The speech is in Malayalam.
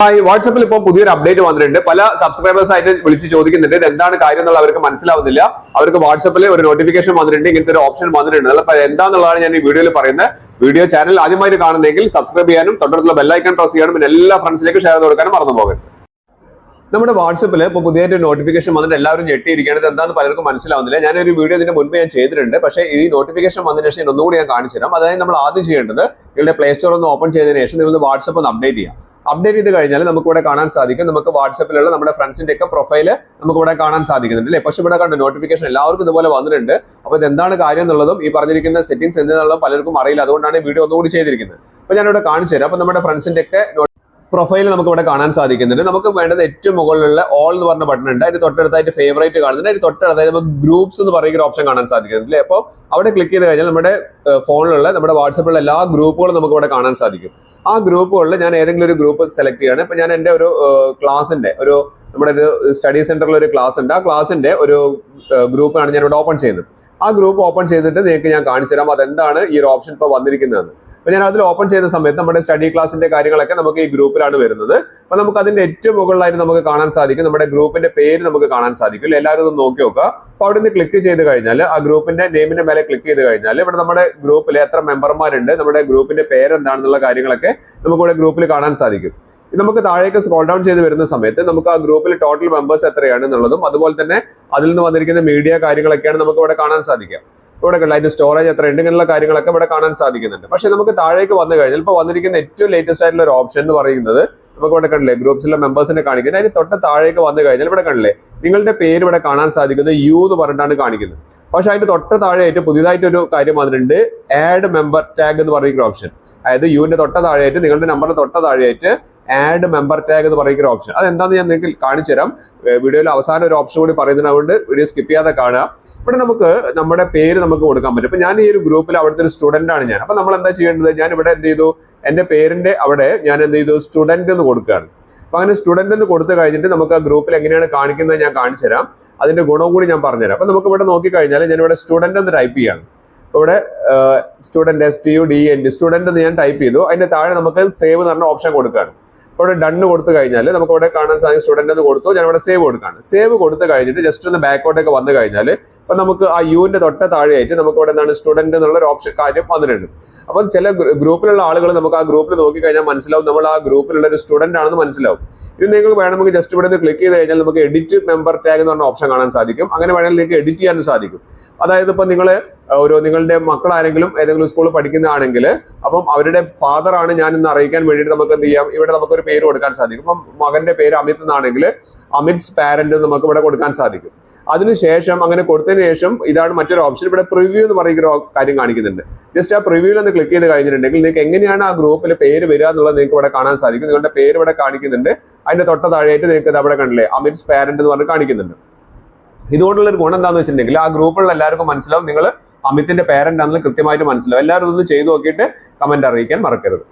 വാട്സപ്പിൽ ഇപ്പോൾ പുതിയൊരു അപ്ഡേറ്റ് വന്നിട്ടുണ്ട്. പല സബ്സ്ക്രൈബേഴ്സ് ആയിട്ട് വിളിച്ച് ചോദിക്കുന്നുണ്ട് ഇത് എന്താണ് കാര്യം എന്നുള്ള അവർക്ക് മനസ്സിലാവുന്നില്ല. അവർക്ക് വാട്സപ്പിൽ ഒരു നോട്ടിഫിക്കേഷൻ വന്നിട്ടുണ്ട്, ഇങ്ങനത്തെ ഒരു ഓപ്ഷൻ വന്നിട്ടുണ്ട്. അപ്പൊ എന്താണെന്നുള്ളതാണ് ഞാൻ ഈ വീഡിയോയിൽ പറയുന്നത്. വീഡിയോ ചാനൽ ആദ്യമായിട്ട് കാണുന്നെങ്കിൽ സബ്സ്ക്രൈബ് ചെയ്യാനും തൊട്ടടുത്തുള്ള ബെല്ലൈക്കൺ പ്രസ് ചെയ്യാനും പിന്നെ എല്ലാ ഫ്രണ്ട്സിലേക്ക് ഷെയർ ചെയ്ത് കൊടുക്കാനും മറന്നു പോകരുത്. നമ്മുടെ വാട്സപ്പിൽ ഇപ്പോൾ പുതിയൊരു നോട്ടിഫിക്കേഷൻ വന്നിട്ട് എല്ലാവരും ഞെട്ടിയിരിക്കുകയാണ്. ഇത് എന്താണെന്ന് പലർക്കും മനസ്സിലാവുന്നില്ല. ഞാനൊരു വീഡിയോ ഇതിന് മുൻപ് ഞാൻ ചെയ്തിട്ടുണ്ട്. പക്ഷേ ഈ നോട്ടിഫിക്കേഷൻ വന്നതിന് ശേഷം ഒന്നുകൂടി ഞാൻ കാണിച്ചു തരാം. അതായത് നമ്മൾ ആദ്യം ചെയ്യേണ്ടത് നിങ്ങളുടെ പ്ലേ സ്റ്റോർ ഒന്ന് ഓപ്പൺ ചെയ്തതിനു ശേഷം നിങ്ങൾ വാട്സപ്പ് ഒന്ന് അപ്ഡേറ്റ് ചെയ്യാം. അപ്ഡേറ്റ് ചെയ്ത് കഴിഞ്ഞാൽ നമുക്ക് ഇവിടെ കാണാൻ സാധിക്കും, നമുക്ക് വാട്സപ്പിലുള്ള നമ്മുടെ ഫ്രണ്ട്സിന്റെ ഒക്കെ പ്രൊഫൈല് നമുക്ക് ഇവിടെ കാണാൻ സാധിക്കുന്നുണ്ട് അല്ലേ. പക്ഷെ ഇവിടെ കണ്ട നോട്ടിഫിക്കേഷൻ എല്ലാവർക്കും ഇതുപോലെ വന്നിട്ടുണ്ട്. അപ്പൊ ഇത് എന്താണ് കാര്യം എന്നുള്ളതും ഈ പറഞ്ഞിരിക്കുന്ന സെറ്റിംഗ്സ് എന്താണെന്നുള്ളതും പലർക്കും അറിയില്ല. അതുകൊണ്ടാണ് ഈ വീഡിയോ ഒന്നുകൂടി ചെയ്തിരിക്കുന്നത്. അപ്പൊ ഞാനിവിടെ കാണിച്ചു തരാം. അപ്പൊ നമ്മുടെ ഫ്രണ്ട്സിന്റെ ഒക്കെ പ്രൊഫൈൽ നമുക്ക് ഇവിടെ കാണാൻ സാധിക്കുന്നുണ്ട്. നമുക്ക് വേണ്ടത് ഏറ്റവും മുകളിലുള്ള ഓൾ എന്ന് പറഞ്ഞ ബട്ടൺ ഉണ്ട്. അതിന് തൊട്ടടുത്തായിട്ട് ഫേവറേറ്റ് കാണുന്നുണ്ട്. അതിന് തൊട്ടടുത്തായിട്ട് നമുക്ക് ഗ്രൂപ്പ്സ് എന്ന് പറയുന്ന ഒരു ഓപ്ഷൻ കാണാൻ സാധിക്കുന്നുണ്ട് അല്ലേ. അപ്പോൾ അവിടെ ക്ലിക്ക് ചെയ്ത് കഴിഞ്ഞാൽ നമ്മുടെ ഫോണിലുള്ള നമ്മുടെ വാട്സപ്പിലുള്ള എല്ലാ ഗ്രൂപ്പുകളും നമുക്ക് ഇവിടെ കാണാൻ സാധിക്കും. ആ ഗ്രൂപ്പുകളിൽ ഞാൻ ഏതെങ്കിലും ഒരു ഗ്രൂപ്പ് സെലക്ട് ചെയ്യാണ്. ഇപ്പൊ ഞാൻ എൻ്റെ ഒരു ക്ലാസിന്റെ നമ്മുടെ ഒരു സ്റ്റഡി സെന്ററിൽ ഒരു ക്ലാസ് ഉണ്ട്. ആ ക്ലാസിന്റെ ഒരു ഗ്രൂപ്പാണ് ഞാൻ ഇവിടെ ഓപ്പൺ ചെയ്യുന്നത്. ആ ഗ്രൂപ്പ് ഓപ്പൺ ചെയ്തിട്ട് നിങ്ങൾക്ക് ഞാൻ കാണിച്ചു തരാം അതെന്താണ് ഈ ഒരു ഓപ്ഷൻ ഇപ്പോൾ വന്നിരിക്കുന്നതെന്ന്. അപ്പൊ ഞാൻ അതിൽ ഓപ്പൺ ചെയ്യുന്ന സമയത്ത് നമ്മുടെ സ്റ്റഡി ക്ലാസിന്റെ കാര്യങ്ങളൊക്കെ നമുക്ക് ഈ ഗ്രൂപ്പിലാണ് വരുന്നത്. അപ്പൊ നമുക്ക് അതിന്റെ ഏറ്റവും മുകളിലായിട്ട് നമുക്ക് കാണാൻ സാധിക്കും നമ്മുടെ ഗ്രൂപ്പിന്റെ പേര് നമുക്ക് കാണാൻ സാധിക്കും. എല്ലാവരും ഒന്ന് നോക്കി നോക്കുക. അപ്പൊ അവിടെ നിന്ന് ക്ലിക്ക് ചെയ്ത് കഴിഞ്ഞാൽ ആ ഗ്രൂപ്പിന്റെ നെയിമിന്റെ മേലെ ക്ലിക്ക് ചെയ്ത് കഴിഞ്ഞാൽ ഇവിടെ നമ്മുടെ ഗ്രൂപ്പിൽ എത്ര മെമ്പർമാരുണ്ട്, നമ്മുടെ ഗ്രൂപ്പിന്റെ പേരെന്താണെന്നുള്ള കാര്യങ്ങളൊക്കെ നമുക്ക് ഇവിടെ ഗ്രൂപ്പിൽ കാണാൻ സാധിക്കും. നമുക്ക് താഴേക്ക് സ്ക്രോൾ ഡൗൺ ചെയ്ത് വരുന്ന സമയത്ത് നമുക്ക് ആ ഗ്രൂപ്പിൽ ടോട്ടൽ മെമ്പേഴ്സ് എത്രയാണ് എന്നുള്ളതും അതുപോലെ തന്നെ അതിൽ നിന്ന് വന്നിരിക്കുന്ന മീഡിയ കാര്യങ്ങളൊക്കെയാണ് നമുക്ക് ഇവിടെ കാണാൻ സാധിക്കുക. ഇവിടെ അതിന്റെ സ്റ്റോറേജ് എത്ര ഉണ്ട് ഇങ്ങനെയുള്ള കാര്യങ്ങളൊക്കെ ഇവിടെ കാണാൻ സാധിക്കുന്നുണ്ട്. പക്ഷെ നമുക്ക് താഴേക്ക് വന്നു കഴിഞ്ഞാൽ ഇപ്പോൾ വന്നിരിക്കുന്ന ഏറ്റവും ലേറ്റസ്റ്റ് ആയിട്ടുള്ള ഒരു ഓപ്ഷൻ എന്ന് പറയുന്നത് നമുക്ക് ഇവിടെ കണ്ടില്ലേ ഗ്രൂപ്പ്സിലെ മെമ്പേഴ്സിനെ കാണിക്കുന്നത്. അതിന് തൊട്ട് താഴേക്ക് വന്നു കഴിഞ്ഞാൽ ഇവിടെ കണ്ടില്ലേ നിങ്ങളുടെ പേര് ഇവിടെ കാണാൻ സാധിക്കുന്നത് യു എന്ന് പറഞ്ഞിട്ടാണ് കാണിക്കുന്നത്. പക്ഷെ അതിന്റെ തൊട്ട് താഴെയായിട്ട് പുതിയതായിട്ടൊരു കാര്യം വന്നിട്ടുണ്ട്, ആഡ് മെമ്പർ ടാഗ് എന്ന് പറയുന്ന ഓപ്ഷൻ. അതായത് യുവിന്റെ തൊട്ട താഴെയായിട്ട് നിങ്ങളുടെ നമ്പറിന്റെ തൊട്ട താഴെയായിട്ട് ആഡ് മെമ്പർ ടാഗ് എന്ന് പറയുന്ന ഒരു ഓപ്ഷൻ. അതെന്താന്ന് ഞാൻ നിങ്ങൾക്ക് കാണിച്ചു തരാം. വീഡിയോയിൽ അവസാനം ഒരു ഓപ്ഷൻ കൂടി പറയുന്നത്, അതുകൊണ്ട് വീഡിയോ സ്കിപ്പ് ചെയ്യാതെ കാണുക. ഇവിടെ നമുക്ക് നമ്മുടെ പേര് നമുക്ക് കൊടുക്കാൻ പറ്റും. ഇപ്പൊ ഞാൻ ഈ ഒരു ഗ്രൂപ്പിൽ അവിടുത്തെ ഒരു സ്റ്റുഡന്റ് ആണ് ഞാൻ. അപ്പൊ നമ്മൾ എന്താ ചെയ്യേണ്ടത്, ഞാൻ ഇവിടെ എന്ത് ചെയ്തു, എന്റെ പേരിന്റെ അവിടെ ഞാൻ എന്ത് ചെയ്തു സ്റ്റുഡന്റ് എന്ന് കൊടുക്കുകയാണ്. അപ്പൊ അങ്ങനെ സ്റ്റുഡന്റ് എന്ന് കൊടുത്തു കഴിഞ്ഞിട്ട് നമുക്ക് ആ ഗ്രൂപ്പിൽ എങ്ങനെയാണ് കാണിക്കുന്നത് ഞാൻ കാണിച്ചു തരാം. അതിന്റെ ഗുണം കൂടി ഞാൻ പറഞ്ഞുതരാം. അപ്പൊ നമുക്ക് ഇവിടെ നോക്കിക്കഴിഞ്ഞാൽ ഞാൻ ഇവിടെ സ്റ്റുഡന്റ് എന്ന് ടൈപ്പ് ചെയ്യാണ്. ഇവിടെ സ്റ്റുഡന്റ് STUDENT സ്റ്റുഡന്റ് എന്ന് ഞാൻ ടൈപ്പ് ചെയ്തു. അതിന്റെ താഴെ നമുക്ക് സേവ് എന്ന് പറഞ്ഞ ഓപ്ഷൻ കൊടുക്കുകയാണ്. ഇവിടെ ഡണ്ണ് കൊടുത്തു കഴിഞ്ഞാൽ നമുക്ക് ഇവിടെ കാണാൻ സാധിക്കും സ്റ്റുഡന്റ് എന്ന് കൊടുത്തു. ഞാൻ ഇവിടെ സേവ് കൊടുക്കുകയാണ്. സേവ് കൊടുത്തു കഴിഞ്ഞിട്ട് ജസ്റ്റ് ഒന്ന് ബാക്കോട്ടേക്ക് വന്നു കഴിഞ്ഞാൽ ഇപ്പൊ നമുക്ക് ആ യുവിന്റെ തൊട്ട താഴെയായിട്ട് നമുക്ക് ഇവിടെ എന്താണ് സ്റ്റുഡന്റ് എന്നുള്ള ഒരു ഓപ്ഷൻ കാര്യം വന്നിട്ടുണ്ട്. അപ്പം ചില ഗ്രൂപ്പിലുള്ള ആളുകൾ നമുക്ക് ആ ഗ്രൂപ്പിൽ നോക്കിക്കഴിഞ്ഞാൽ മനസ്സിലാവും നമ്മൾ ആ ഗ്രൂപ്പിലുള്ള ഒരു സ്റ്റുഡന്റ് ആണെന്ന് മനസ്സിലാവും. ഇത് നിങ്ങൾക്ക് വേണമെങ്കിൽ ജസ്റ്റ് ഇവിടെ നിന്ന് ക്ലിക്ക് ചെയ്ത് കഴിഞ്ഞാൽ നമുക്ക് എഡിറ്റ് മെമ്പർ ടാഗ് എന്ന് പറഞ്ഞ ഓപ്ഷൻ കാണാൻ സാധിക്കും. അങ്ങനെ വേണമെങ്കിൽ നിങ്ങൾക്ക് എഡിറ്റ് ചെയ്യാനും സാധിക്കും. അതായത് ഇപ്പൊ നിങ്ങൾ നിങ്ങളുടെ മക്കളാരെങ്കിലും ഏതെങ്കിലും സ്കൂളിൽ പഠിക്കുന്നതാണെങ്കിൽ അപ്പം അവരുടെ ഫാദർ ആണ് ഞാൻ ഇന്ന് അറിയിക്കാൻ വേണ്ടിയിട്ട് നമുക്ക് എന്ത് ചെയ്യാം, ഇവിടെ നമുക്കൊരു പേര് കൊടുക്കാൻ സാധിക്കും. ഇപ്പം മകന്റെ പേര് അമിത് എന്നാണെങ്കിൽ അമിത്സ് പാരന്റ് നമുക്ക് ഇവിടെ കൊടുക്കാൻ സാധിക്കും. അതിനുശേഷം അങ്ങനെ കൊടുത്തതിന് ശേഷം ഇതാണ് മറ്റൊരു ഓപ്ഷൻ, ഇവിടെ പ്രിവ്യൂ എന്ന് പറയുന്ന ഒരു കാര്യം കാണിക്കുന്നുണ്ട്. ജസ്റ്റ് ആ പ്രിവ്യൂവിൽ ഒന്ന് ക്ലിക്ക് ചെയ്ത് കഴിഞ്ഞിട്ടുണ്ടെങ്കിൽ നിങ്ങൾക്ക് എങ്ങനെയാണ് ആ ഗ്രൂപ്പിൽ പേര് വരിക എന്നുള്ളത് നിങ്ങൾക്ക് ഇവിടെ കാണാൻ സാധിക്കും. നിങ്ങളുടെ പേര് ഇവിടെ കാണിക്കുന്നുണ്ട്. അതിന്റെ തൊട്ട താഴെയായിട്ട് നിങ്ങൾക്ക് അവിടെ കണ്ടില്ലേ അമിത്സ് പാരന്റ് എന്ന് പറഞ്ഞ് കാണിക്കുന്നുണ്ട്. ഇതുകൊണ്ടുള്ള ഒരു ഗുണം എന്താണെന്ന് വെച്ചിട്ടുണ്ടെങ്കിൽ ആ ഗ്രൂപ്പിലുള്ള എല്ലാവർക്കും മനസ്സിലാവും നിങ്ങൾ അമിത്തിന്റെ പേരന്റ് ആണെന്ന് കൃത്യമായിട്ട് മനസ്സിലാവും. എല്ലാവരും ഇതൊന്ന് ചെയ്തു നോക്കിയിട്ട് കമന്റ് അറിയിക്കാൻ മറക്കരുത്.